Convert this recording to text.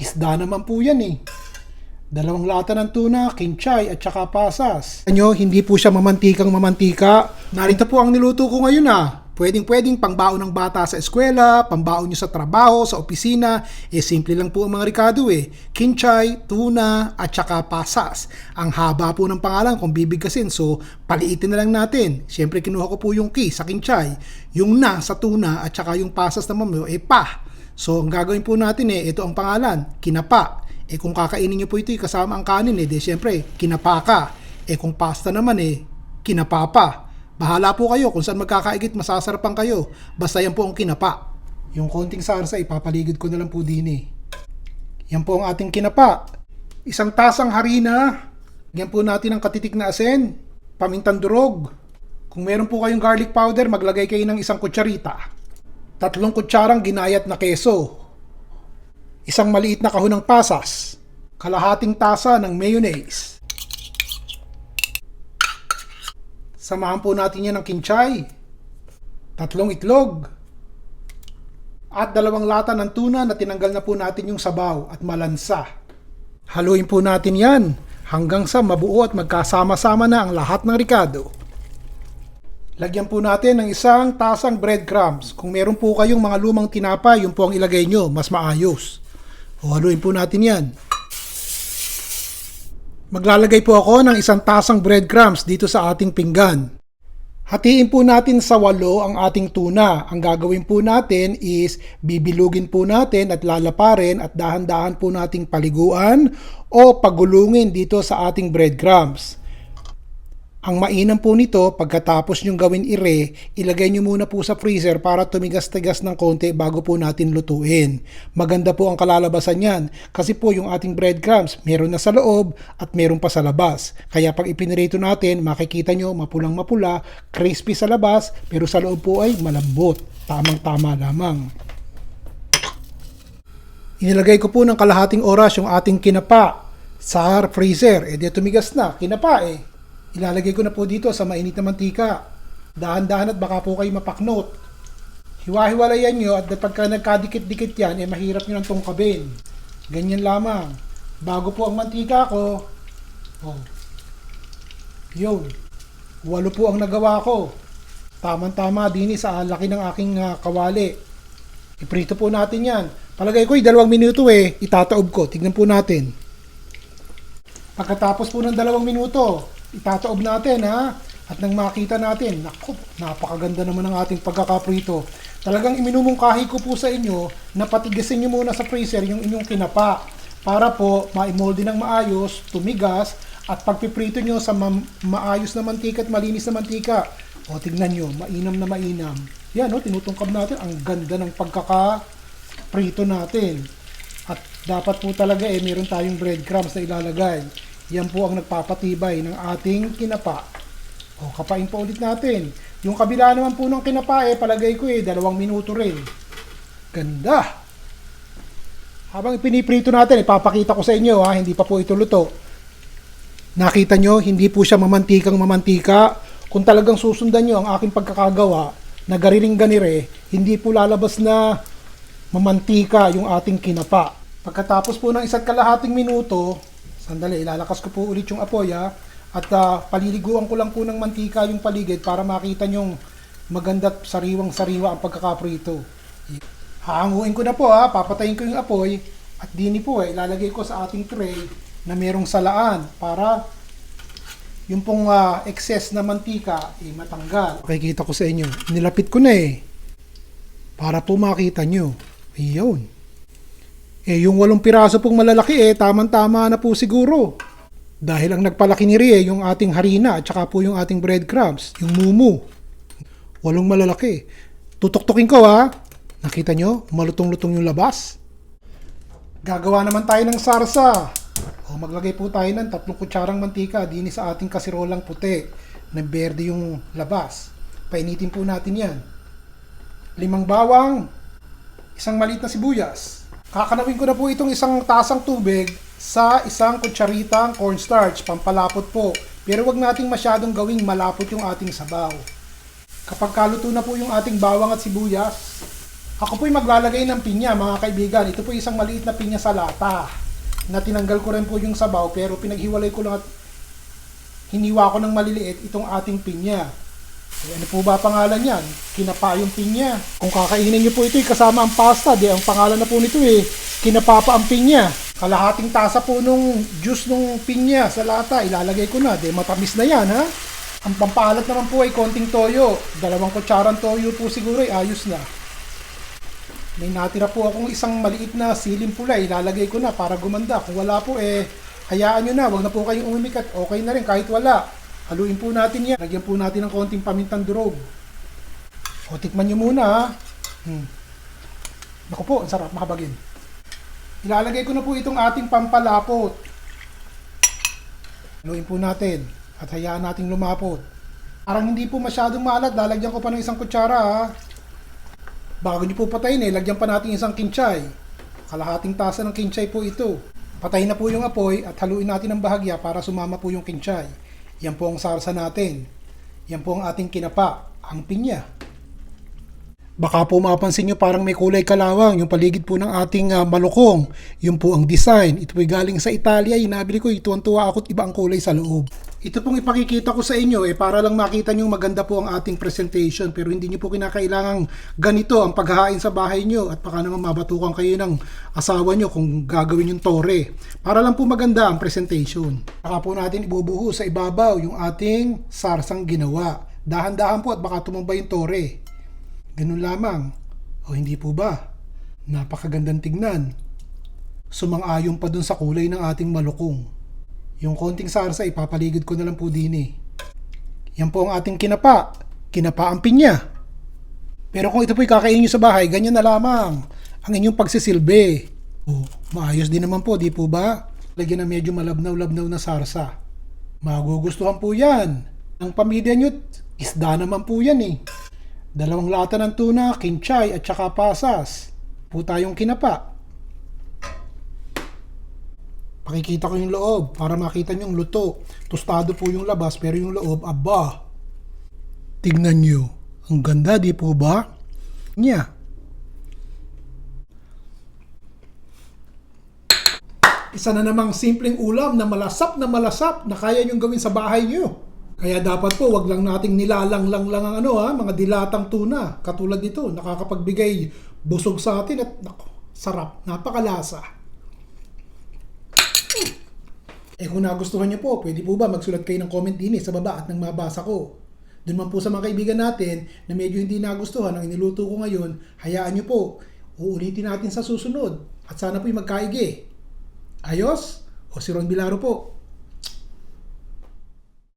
Isda naman po yan eh. Dalawang lata ng tuna, kinchay at saka pasas. Ano, hindi po siya mamantikang mamantika. Narito po ang niluto ko ngayon ah. Pwedeng pangbaon ng bata sa eskwela, pambaon nyo sa trabaho, sa opisina. Simple lang po ang mga Ricardo eh. Kinchay, tuna at saka pasas. Ang haba po ng pangalan kung bibigkasin. So, paliitin na lang natin. Siyempre kinuha ko po yung ki sa kinchay. Yung na sa tuna at saka yung pasas naman mo pa. So, ang gagawin po natin ito ang pangalan, kinapa. Kung kakainin nyo po ito kasama ang kanin siyempre, kinapa ka. Kung pasta naman kinapa pa. Bahala po kayo kung saan magkakaigit, masasarapan kayo. Basta yan po ang kinapa. Yung konting sarsa, ipapaligid ko na lang po din Yan po ang ating kinapa. Isang tasang harina. Yan po natin ang katitik na asin. Pamintang durog. Kung meron po kayong garlic powder, maglagay kayo ng 1 kutsarita. 3 kutsarang ginayat na keso. Isang maliit na kahon ng pasas. Kalahating tasa ng mayonnaise. Samahan po natin yan ng kinchay. 3 itlog. At 2 lata ng tuna na tinanggal na po natin yung sabaw at malansa. Haluin po natin yan hanggang sa mabuo at magkasama-sama na ang lahat ng ricado. Lagyan po natin ng 1 tasang breadcrumbs. Kung meron po kayong mga lumang tinapay, yun po ang ilagay nyo, mas maayos. Haluin po natin yan. Maglalagay po ako ng 1 tasang breadcrumbs dito sa ating pinggan. Hatiin po natin sa 8 ang ating tuna. Ang gagawin po natin is bibilugin po natin at lalaparin at dahan-dahan po nating paliguan o pagulungin dito sa ating breadcrumbs. Ang mainam po nito, pagkatapos nyong gawin ilagay nyo muna po sa freezer para tumigas-tigas ng konti bago po natin lutuin. Maganda po ang kalalabasan yan kasi po yung ating breadcrumbs meron na sa loob at meron pa sa labas. Kaya pag ipinirito natin, makikita nyo mapulang-mapula, crispy sa labas, pero sa loob po ay malambot. Tamang-tama lamang. Inilagay ko po ng kalahating oras yung ating kinapa sa freezer. Di tumigas na, kinapa Ilalagay ko na po dito sa mainit na mantika. Dahan-dahan at baka po kayo mapaknot. Hiwa-hiwalayan nyo at pagka nagkadikit-dikit yan, mahirap nyo ng tungkabin. Ganyan lamang. Bago po ang mantika ko, yun, 8 po ang nagawa ko. Tamang-tama din sa laki ng aking kawali. Iprito po natin yan. Palagay ko 2 minuto itataob ko. Tignan po natin. Pagkatapos po ng 2 minuto, itataob natin at nang makita natin, naku, napakaganda naman ng ating pagkakaprito. Talagang iminumungkahi ko po sa inyo na patigasin nyo muna sa freezer yung inyong kinapa para po ma-molde ng maayos, tumigas at pagpiprito nyo sa maayos na mantika at malinis na mantika. Tignan nyo, mainam na mainam. Yan tinutungkab natin, ang ganda ng pagkakaprito natin. At dapat po talaga meron tayong breadcrumbs na ilalagay. Yan po ang nagpapatibay ng ating kinapa. Kapain pa ulit natin. Yung kabila naman po ng kinapa palagay ko 2 minuto rin. Ganda! Habang ipiniprito natin, ipapakita ko sa inyo hindi pa po ito luto. Nakita nyo, hindi po siya mamantikang mamantika. Kung talagang susundan nyo ang aking pagkakagawa, na gariring ganire, hindi po lalabas na mamantika yung ating kinapa. Pagkatapos po ng 1 kalahating minuto, sandali, ilalakas ko po ulit yung apoy at paliliguan ko lang po ng mantika yung paligid para makita nyong maganda't sariwang-sariwa ang pagkakaprito. Hahanguin ko na po papatayin ko yung apoy at dini po ilalagay ko sa ating tray na merong salaan para yung pong excess na mantika matanggal. Makikita ko sa inyo, nilapit ko na para po makita nyo. Ayun. Yung 8 piraso pong malalaki tamang-tama na po siguro. Dahil ang nagpalaki ni Rie yung ating harina at saka po yung ating breadcrumbs, yung mumu. 8 malalaki. Tutok-tukin ko Nakita nyo? Malutong-lutong yung labas. Gagawa naman tayo ng sarsa. Maglagay po tayo ng 3 kutsarang mantika din sa ating kasirolang puti na berde yung labas. Painitin po natin yan. 5 bawang, 1 maliit na sibuyas. Kakanawin ko na po itong 1 tasang tubig sa 1 kutsaritang cornstarch, pampalapot po. Pero wag nating masyadong gawing malapot yung ating sabaw. Kapag kaluto na po yung ating bawang at sibuyas, Ako po'y maglalagay ng pinya, mga kaibigan. Ito po isang maliit na pinya sa lata na tinanggal ko rin po yung sabaw pero pinaghiwalay ko lang at hiniwa ko ng maliliit itong ating pinya. Ano po ba pangalan yan? Kinapa yung pinya. Kung kakainin nyo po ito kasama ang pasta, di ang pangalan na po nito kinapapa ang pinya. Kalahating tasa po nung juice nung pinya sa lata, ilalagay ko na. Di matamis na yan, ha? Ang pampaalat naman po ay konting toyo. 2 kutsarang toyo po siguro ay ayos na. May natira po akong isang maliit na siling pula, ilalagay ko na para gumanda. Kung wala po hayaan nyo na, wag na po kayong umimikat. Okay na rin kahit wala. Haluin po natin yan. Lagyan po natin ng konting pamintang durog. O, tikman nyo muna, ha. Naku po, ang sarap, makabagin. Ilalagay ko na po itong ating pampalapot. Haluin po natin at hayaan nating lumapot. Parang hindi po masyadong maalat, lalagyan ko pa ng 1 kutsara, ha. Bago nyo po patayin lagyan pa natin 1 kinchay. Kalahating tasa ng kinchay po ito. Patayin na po yung apoy at haluin natin ng bahagya para sumama po yung kinchay. Yan po ang sarsa natin. Yan po ang ating kinapa, ang pinya. Baka po mapansin nyo parang may kulay kalawang yung paligid po ng ating malukong. Yun po ang design. Ito po galing sa Italia. Inabili ko, tuwan-tuwa ako at iba ang kulay sa loob. Ito pong ipakikita ko sa inyo para lang makita nyo maganda po ang ating presentation. Pero hindi nyo po kinakailangang ganito ang paghahain sa bahay nyo at baka naman mabatukan kayo ng asawa nyo kung gagawin yung tore. Para lang po maganda ang presentation. Saka po natin ibubuho sa ibabaw yung ating sarsang ginawa. Dahan-dahan po at baka tumumba yung tore. Ganun lamang. O hindi po ba? Napakagandang tignan. Sumang-ayon pa dun sa kulay ng ating malukong. Yung konting sarsa ipapaligid ko na lang po din. Yan po ang ating kinapa. Kinapa ang pinya. Pero kung ito po'y kakainin nyo sa bahay, ganyan na lamang ang inyong pagsisilbi. O, maayos din naman po, di po ba? Lagyan na medyo malabnaw-labnaw na sarsa. Magugustuhan po yan. Ang pamilya nyo, isda naman po yan 2 lata ng tuna, kinchay at saka pasas. Po tayong kinapa. Pakikita ko yung loob para makita nyo yung luto. Tostado po yung labas pero yung loob, aba. Tignan nyo. Ang ganda, di po ba? Nya. Isa na namang simpleng ulam na malasap na kaya nyong gawin sa bahay nyo. Kaya dapat po, wag lang nating nilalanglang lang ang mga dilatang tuna. Katulad nito, nakakapagbigay busog sa atin at sarap, napakalasa. Kung nagustuhan niyo po, pwede po ba magsulat kayo ng comment din sa baba at nang mabasa ko. Doon man po sa mga kaibigan natin na medyo hindi nagustuhan ang iniluto ko ngayon, hayaan niyo po. Uulitin natin sa susunod at sana po'y magkaigi. Ayos? O si Ron Bilaro po.